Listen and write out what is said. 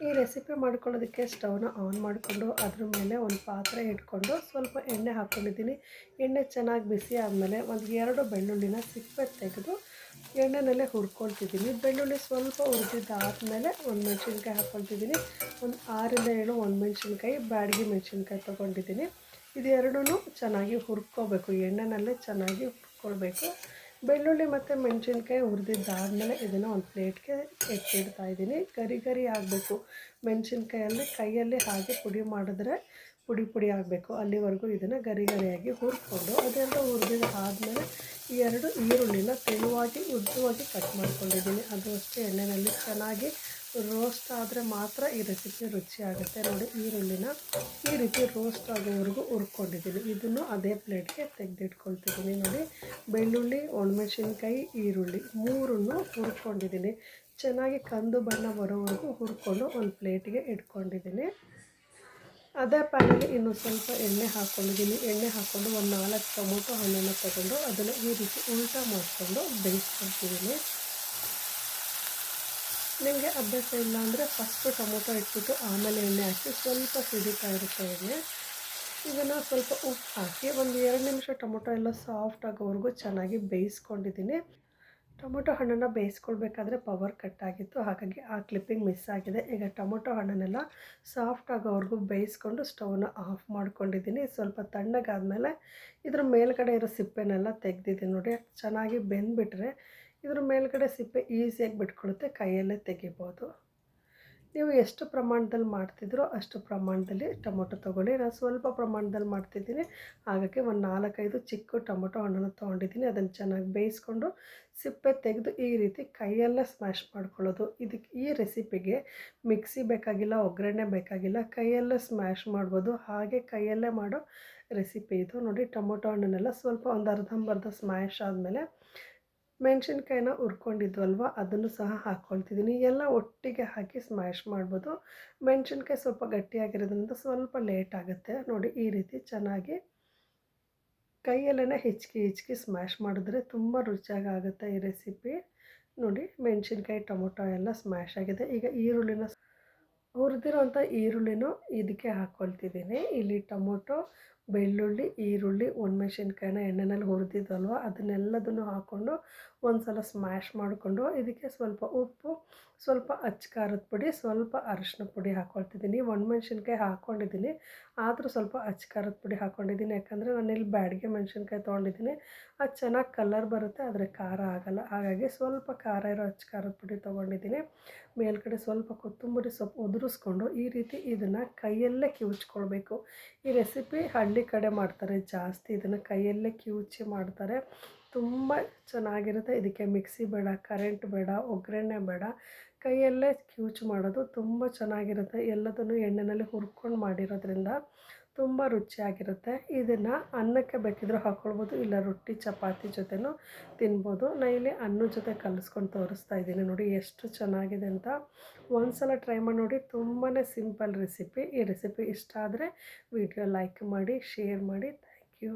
ಈ ರೆಸಿಪಿ ಮಾಡ್ಕೊಳ್ಳೋದಕ್ಕೆ ಸ್ಟವ್ನ ಆನ್ ಮಾಡಿಕೊಂಡು ಅದ್ರ ಮೇಲೆ ಒಂದು ಪಾತ್ರೆ ಇಟ್ಕೊಂಡು ಸ್ವಲ್ಪ ಎಣ್ಣೆ ಹಾಕ್ಕೊಂಡಿದ್ದೀನಿ. ಎಣ್ಣೆ ಚೆನ್ನಾಗಿ ಬಿಸಿ ಆದಮೇಲೆ ಒಂದು 2 ಬೆಳ್ಳುಳ್ಳಿನ ಸಿಪ್ಪೆ ತೆಗೆದು ಎಣ್ಣೆನಲ್ಲೇ ಹುರ್ಕೊಳ್ತಿದ್ದೀನಿ. ಬೆಳ್ಳುಳ್ಳಿ ಸ್ವಲ್ಪ ಹುರಿದಿದ್ದಾದಮೇಲೆ ಒಂದು ಮೆಣಸಿನ್ಕಾಯಿ ಹಾಕ್ಕೊಳ್ತಿದ್ದೀನಿ. ಒಂದು 6 ಇಂದ 7 ಒಣಮೆಣ್ಸಿನ್ಕಾಯಿ, ಬ್ಯಾಡಗಿ ಮೆಣಸಿನ್ಕಾಯಿ ತೊಗೊಂಡಿದ್ದೀನಿ. ಇದೆರಡೂ ಚೆನ್ನಾಗಿ ಹುರ್ಕೋಬೇಕು, ಎಣ್ಣೆನಲ್ಲೇ ಚೆನ್ನಾಗಿ ಹುರ್ಕೊಳ್ಬೇಕು. ಬೆಳ್ಳುಳ್ಳಿ ಮತ್ತು ಮೆಣಸಿನ್ಕಾಯಿ ಹುರಿದಿದ್ದಾದಮೇಲೆ ಇದನ್ನು ಒಂದು ಪ್ಲೇಟ್ಗೆ ಎತ್ತಿಡ್ತಾ ಇದ್ದೀನಿ. ಗರಿ ಗರಿ ಆಗಬೇಕು. ಮೆಣಸಿನ್ಕಾಯಲ್ಲಿ ಕೈಯಲ್ಲಿ ಹಾಗೆ ಪುಡಿ ಮಾಡಿದ್ರೆ ಪುಡಿ ಆಗಬೇಕು. ಅಲ್ಲಿವರೆಗೂ ಇದನ್ನು ಗರಿ ಗರಿಯಾಗಿ ಹುರ್ಕೊಂಡು ಅದೆಲ್ಲ ಹುರಿದಿದ್ದು ಆದಮೇಲೆ ಈ 2 ಈರುಳ್ಳಿನ ತೆಳುವಾಗಿ ಉದ್ದವಾಗಿ ಕಟ್ ಮಾಡ್ಕೊಂಡಿದ್ದೀನಿ. ಅದು ಅಷ್ಟೇ ಎಣ್ಣೆಯಲ್ಲಿ ಚೆನ್ನಾಗಿ ರೋಸ್ಟ್ ಆದರೆ ಮಾತ್ರ ಈ ರೆಸಿಪಿ ರುಚಿಯಾಗುತ್ತೆ. ನೋಡಿ, ಈರುಳ್ಳಿನ ಈ ರೀತಿ ರೋಸ್ಟ್ ಆಗೋವರೆಗೂ ಹುರ್ಕೊಂಡಿದ್ದೀನಿ. ಇದನ್ನು ಅದೇ ಪ್ಲೇಟ್ಗೆ ತೆಗೆದಿಟ್ಕೊಳ್ತಿದ್ದೀನಿ. ನೋಡಿ, ಬೆಳ್ಳುಳ್ಳಿ, ಒಣಮೆಣಸಿನ್ಕಾಯಿ, ಈರುಳ್ಳಿ ಮೂರನ್ನು ಹುರ್ಕೊಂಡಿದ್ದೀನಿ. ಚೆನ್ನಾಗಿ ಕಂದು ಬಣ್ಣ ಬರೋವರೆಗೂ ಹುರ್ಕೊಂಡು ಒಂದು ಪ್ಲೇಟ್ಗೆ ಇಟ್ಕೊಂಡಿದ್ದೀನಿ. ಅದೇ ಪ್ಯಾನಲ್ಲಿ ಇನ್ನೂ ಸ್ವಲ್ಪ ಎಣ್ಣೆ ಹಾಕ್ಕೊಂಡಿದ್ದೀನಿ. ಎಣ್ಣೆ ಹಾಕ್ಕೊಂಡು ಒಂದು 4 ಟೊಮೊಟೊ ಹಣ್ಣನ್ನು ತಗೊಂಡು ಅದನ್ನು ಈ ರೀತಿ ಉಲ್ಟಾ ಮಾಡಿಕೊಂಡು ಬೇಯಿಸ್ಕೊಳ್ತಿದ್ದೀನಿ. ನಿಮಗೆ ಅಭ್ಯಾಸ ಇಲ್ಲ ಅಂದರೆ ಫಸ್ಟು ಟೊಮೊಟೊ ಇಟ್ಬಿಟ್ಟು ಆಮೇಲೆ ಎಣ್ಣೆ ಹಾಕಿ ಸ್ವಲ್ಪ ಸಿಡಿತಾ ಇರುತ್ತೆ ಎಣ್ಣೆ. ಇದನ್ನು ಸ್ವಲ್ಪ ಉಪ್ಪು ಹಾಕಿ ಒಂದು 2 ನಿಮಿಷ ಟೊಮೊಟೊ ಎಲ್ಲ ಸಾಫ್ಟ್ ಆಗೋವರೆಗೂ ಚೆನ್ನಾಗಿ ಬೇಯಿಸ್ಕೊಂಡಿದ್ದೀನಿ. ಟೊಮೊಟೊ ಹಣ್ಣನ್ನು ಬೇಯಿಸ್ಕೊಳ್ಬೇಕಾದ್ರೆ ಪವರ್ ಕಟ್ ಆಗಿತ್ತು, ಹಾಗಾಗಿ ಆ ಕ್ಲಿಪ್ಪಿಂಗ್ ಮಿಸ್ ಆಗಿದೆ. ಈಗ ಟೊಮೊಟೊ ಹಣ್ಣನ್ನೆಲ್ಲ ಸಾಫ್ಟ್ ಆಗೋವರೆಗೂ ಬೇಯಿಸ್ಕೊಂಡು ಸ್ಟವ್ನ ಆಫ್ ಮಾಡ್ಕೊಂಡಿದ್ದೀನಿ. ಸ್ವಲ್ಪ ತಣ್ಣಗಾದಮೇಲೆ ಇದ್ರ ಮೇಲ್ಗಡೆ ಇರೋ ಸಿಪ್ಪೆನೆಲ್ಲ ತೆಗೆದಿದ್ದೀನಿ. ನೋಡಿ, ಚೆನ್ನಾಗಿ ಬೆಂದ್ಬಿಟ್ರೆ ಇದ್ರ ಮೇಲ್ಗಡೆ ಸಿಪ್ಪೆ ಈಸಿಯಾಗಿ ಬಿಟ್ಕೊಳ್ಳುತ್ತೆ, ಕೈಯಲ್ಲೇ ತೆಗಿಬೋದು. ನೀವು ಎಷ್ಟು ಪ್ರಮಾಣದಲ್ಲಿ ಮಾಡ್ತಿದ್ರೋ ಅಷ್ಟು ಪ್ರಮಾಣದಲ್ಲಿ ಟೊಮೊಟೊ ತೊಗೊಳ್ಳಿ. ನಾನು ಸ್ವಲ್ಪ ಪ್ರಮಾಣದಲ್ಲಿ ಮಾಡ್ತಿದ್ದೀನಿ, ಹಾಗಾಗಿ ಒಂದು 4-5 ಚಿಕ್ಕ ಟೊಮೊಟೊ ಹಣ್ಣನ್ನು ತೊಗೊಂಡಿದ್ದೀನಿ. ಅದನ್ನು ಚೆನ್ನಾಗಿ ಬೇಯಿಸ್ಕೊಂಡು ಸಿಪ್ಪೆ ತೆಗೆದು ಈ ರೀತಿ ಕೈಯಲ್ಲೇ ಸ್ಮ್ಯಾಶ್ ಮಾಡ್ಕೊಳ್ಳೋದು. ಈ ರೆಸಿಪಿಗೆ ಮಿಕ್ಸಿ ಬೇಕಾಗಿಲ್ಲ, ಒಗ್ಗರಣೆ ಬೇಕಾಗಿಲ್ಲ, ಕೈಯಲ್ಲೇ ಸ್ಮ್ಯಾಶ್ ಮಾಡ್ಬೋದು. ಹಾಗೆ ಕೈಯಲ್ಲೇ ಮಾಡೋ ರೆಸಿಪಿ ಇದು. ನೋಡಿ, ಟೊಮೊಟೊ ಹಣ್ಣನ್ನೆಲ್ಲ ಸ್ವಲ್ಪ ಒಂದು ಅರ್ಧಂಬರ್ಧ ಸ್ಮ್ಯಾಶ್ ಆದಮೇಲೆ ಮೆಣಸಿನ್ಕಾಯಿನ ಹುರ್ಕೊಂಡಿದ್ವಲ್ವ ಅದನ್ನು ಸಹ ಹಾಕ್ಕೊಳ್ತಿದ್ದೀನಿ. ಎಲ್ಲ ಒಟ್ಟಿಗೆ ಹಾಕಿ ಸ್ಮ್ಯಾಶ್ ಮಾಡ್ಬೋದು. ಮೆಣಸಿನ್ಕಾಯಿ ಸ್ವಲ್ಪ ಗಟ್ಟಿಯಾಗಿರೋದ್ರಿಂದ ಸ್ವಲ್ಪ ಲೇಟ್ ಆಗುತ್ತೆ. ನೋಡಿ, ಈ ರೀತಿ ಚೆನ್ನಾಗಿ ಕೈಯಲ್ಲೇ ಹಿಚ್ಕಿ ಸ್ಮ್ಯಾಶ್ ಮಾಡಿದ್ರೆ ತುಂಬ ರುಚಿಯಾಗುತ್ತೆ ಈ ರೆಸಿಪಿ. ನೋಡಿ, ಮೆಣಸಿನ್ಕಾಯಿ ಟೊಮೊಟೊ ಎಲ್ಲ ಸ್ಮ್ಯಾಶ್ ಆಗಿದೆ. ಈಗ ಹುರಿದಿರೋಂಥ ಈರುಳ್ಳಿನೂ ಇದಕ್ಕೆ ಹಾಕ್ಕೊಳ್ತಿದ್ದೀನಿ. ಇಲ್ಲಿ ಟೊಮೊಟೊ, ಬೆಳ್ಳುಳ್ಳಿ, ಈರುಳ್ಳಿ, ಒಣಮೆಣ್ಸಿನ್ಕಾಯಿನ ಎಣ್ಣೆಯಲ್ಲಿ ಹುರಿದಿದ್ವಲ್ವ ಅದನ್ನೆಲ್ಲದನ್ನು ಹಾಕ್ಕೊಂಡು ಒಂದು ಸಲ ಸ್ಮ್ಯಾಶ್ ಮಾಡಿಕೊಂಡು ಇದಕ್ಕೆ ಸ್ವಲ್ಪ ಉಪ್ಪು, ಸ್ವಲ್ಪ ಅಚ್ಚ ಖಾರದ ಪುಡಿ, ಸ್ವಲ್ಪ ಅರಿಶಿನ ಪುಡಿ ಹಾಕ್ಕೊಳ್ತಿದ್ದೀನಿ. ಒಣಮೆಣ್ಸಿನ್ಕಾಯಿ ಹಾಕ್ಕೊಂಡಿದ್ದೀನಿ, ಆದರೂ ಸ್ವಲ್ಪ ಅಚ್ಚ ಖಾರದ ಪುಡಿ ಹಾಕ್ಕೊಂಡಿದ್ದೀನಿ. ಯಾಕಂದರೆ ನಾನಿಲ್ಲಿ ಬ್ಯಾಡಗಿ ಮೆಣಸಿನ್ಕಾಯಿ ತೊಗೊಂಡಿದ್ದೀನಿ, ಅದು ಚೆನ್ನಾಗಿ ಕಲರ್ ಬರುತ್ತೆ, ಆದರೆ ಖಾರ ಆಗೋಲ್ಲ. ಹಾಗಾಗಿ ಸ್ವಲ್ಪ ಖಾರ ಇರೋ ಅಚ್ಚ ಖಾರದ ಪುಡಿ ತೊಗೊಂಡಿದ್ದೀನಿ. ಮೇಲ್ಗಡೆ ಸ್ವಲ್ಪ ಕೊತ್ತಂಬರಿ ಸೊಪ್ಪು ಉದುರಿಸ್ಕೊಂಡು ಈ ರೀತಿ ಇದನ್ನು ಕೈಯಲ್ಲೇ ಕಿವುಚ್ಕೊಳ್ಬೇಕು. ಈ ರೆಸಿಪಿ ಹಳ್ಳಿ ಕಡೆ ಮಾಡ್ತಾರೆ ಜಾಸ್ತಿ, ಇದನ್ನು ಕೈಯಲ್ಲೇ ಕಿವುಚಿ ಮಾಡ್ತಾರೆ. ತುಂಬ ಚೆನ್ನಾಗಿರುತ್ತೆ. ಇದಕ್ಕೆ ಮಿಕ್ಸಿ ಬೇಡ, ಕರೆಂಟ್ ಬೇಡ, ಒಗ್ಗರಣೆ ಬೇಡ, ಕೈಯಲ್ಲೇ ಕಿವುಚು ಮಾಡೋದು ತುಂಬ ಚೆನ್ನಾಗಿರುತ್ತೆ. ಎಲ್ಲದನ್ನು ಎಣ್ಣೆಯಲ್ಲಿ ಹುರ್ಕೊಂಡು ಮಾಡಿರೋದ್ರಿಂದ ತುಂಬ ರುಚಿಯಾಗಿರುತ್ತೆ. ಇದನ್ನು ಅನ್ನಕ್ಕೆ ಬೇಕಿದ್ರೂ ಹಾಕ್ಕೊಳ್ಬೋದು, ಇಲ್ಲ ರೊಟ್ಟಿ ಚಪಾತಿ ಜೊತೆನೂ ತಿನ್ಬೋದು. ನಾನು ಇಲ್ಲಿ ಅನ್ನದ ಜೊತೆ ಕಲಿಸ್ಕೊಂಡು ತೋರಿಸ್ತಾ ಇದ್ದೀನಿ. ನೋಡಿ ಎಷ್ಟು ಚೆನ್ನಾಗಿದೆ ಅಂತ. ಒಂದು ಸಲ ಟ್ರೈ ಮಾಡಿ ನೋಡಿ. ತುಂಬಾ ಸಿಂಪಲ್ ರೆಸಿಪಿ. ಈ ರೆಸಿಪಿ ಇಷ್ಟ ಆದರೆ ವಿಡಿಯೋ ಲೈಕ್ ಮಾಡಿ, ಶೇರ್ ಮಾಡಿ. Thank you.